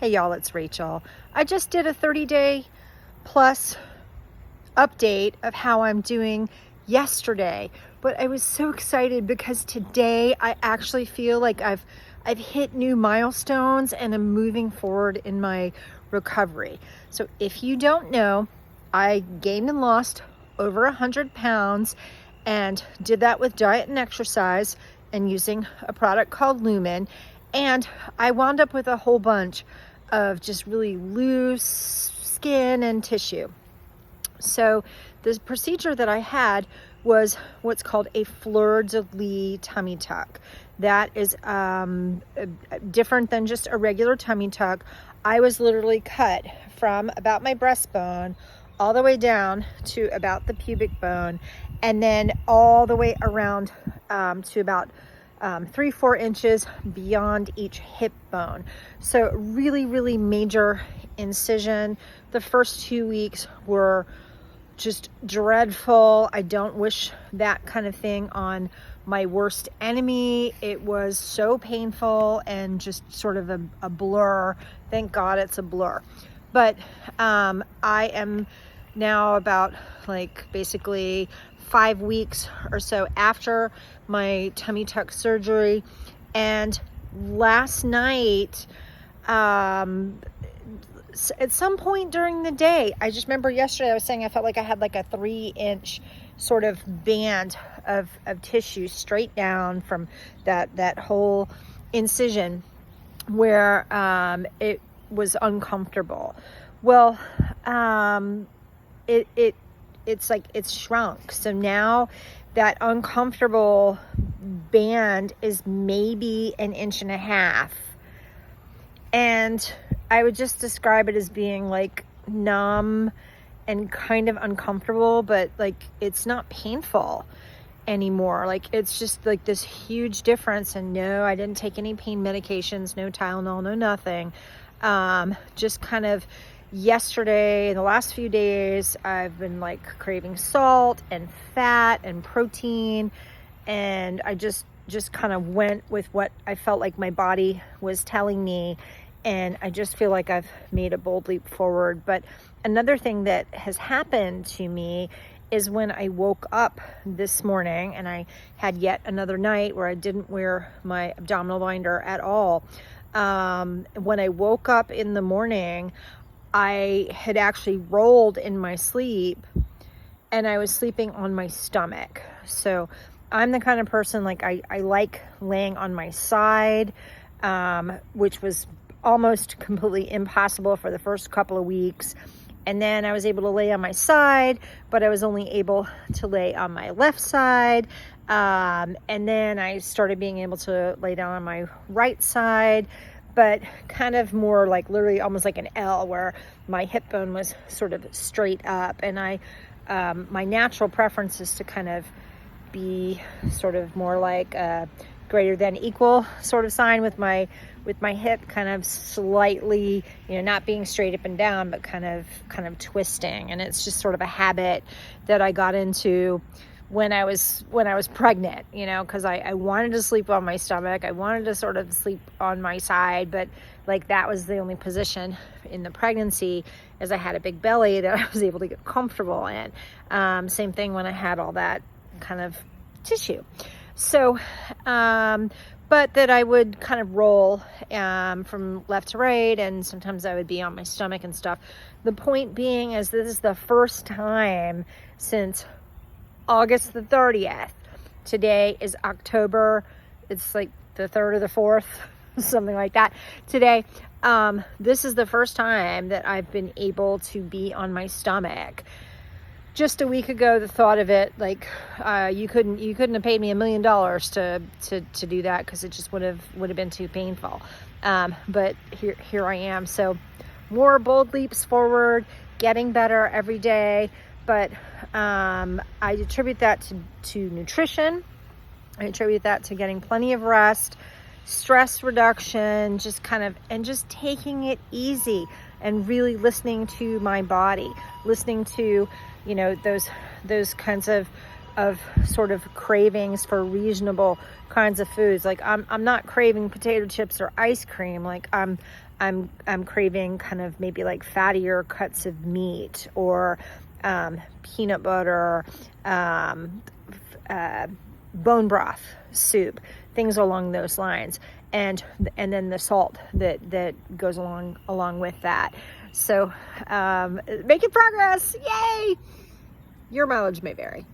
Hey y'all, it's Rachel. I just did a 30-day plus update of how I'm doing yesterday, but I was so excited because today I actually feel like I've hit new milestones and I'm moving forward in my recovery. So if you don't know, I gained and lost over 100 pounds and did that with diet and exercise and using a product called Lumen. And I wound up with a whole bunch of just really loose skin and tissue. So the procedure that I had was what's called a fleur-de-lis tummy tuck. That is different than just a regular tummy tuck. I was literally cut from about my breastbone all the way down to about the pubic bone, and then all the way around to about 3-4 inches beyond each hip bone. So really, really major incision. The first 2 weeks were just dreadful. I don't wish that kind of thing on my worst enemy. It was so painful and just sort of a blur. Thank God it's a blur. But I am now about basically 5 weeks or so after my tummy tuck surgery, and last night at some point during the day, I just remember yesterday I was saying I felt like I had like a 3-inch sort of band of tissue straight down from that whole incision where it was uncomfortable. Well, it's like it's shrunk. So now that uncomfortable band is maybe 1.5 inches. And I would just describe it as being like numb and kind of uncomfortable, but like it's not painful anymore. Like it's just like this huge difference. And no, I didn't take any pain medications, no Tylenol, no nothing. Just kind of yesterday, the last few days, I've been like craving salt and fat and protein, and I just kind of went with what I felt like my body was telling me, and I just feel like I've made a bold leap forward. But another thing that has happened to me is when I woke up this morning, and I had yet another night where I didn't wear my abdominal binder at all. When I woke up in the morning, I had actually rolled in my sleep and I was sleeping on my stomach. So I'm the kind of person, like I like laying on my side, which was almost completely impossible for the first couple of weeks. And then I was able to lay on my side, but I was only able to lay on my left side. And then I started being able to lay down on my right side, but kind of more like literally almost like an L, where my hip bone was sort of straight up. And my natural preference is to kind of be sort of more like a greater than equal sort of sign with my hip kind of slightly, not being straight up and down, but kind of twisting. And it's just sort of a habit that I got into when I was pregnant, because I wanted to sleep on my stomach. I wanted to sort of sleep on my side, but like that was the only position in the pregnancy, as I had a big belly, that I was able to get comfortable in. Same thing when I had all that kind of tissue. So, but that I would kind of roll from left to right, and sometimes I would be on my stomach and stuff. The point being is this is the first time since August the 30th. Today is October. It's like the 3rd or the 4th, something like that. Today, this is the first time that I've been able to be on my stomach. Just a week ago, the thought of it, like you couldn't have paid me $1 million to do that, because it just would have been too painful. But here I am. So more bold leaps forward, getting better every day. But I attribute that to nutrition. I attribute that to getting plenty of rest, stress reduction, just taking it easy and really listening to my body, listening to, those kinds of sort of cravings for reasonable kinds of foods. Like I'm not craving potato chips or ice cream. Like I'm craving kind of maybe like fattier cuts of meat, or peanut butter, bone broth soup, things along those lines, and then the salt that goes along with that. So making progress, yay! Your mileage may vary.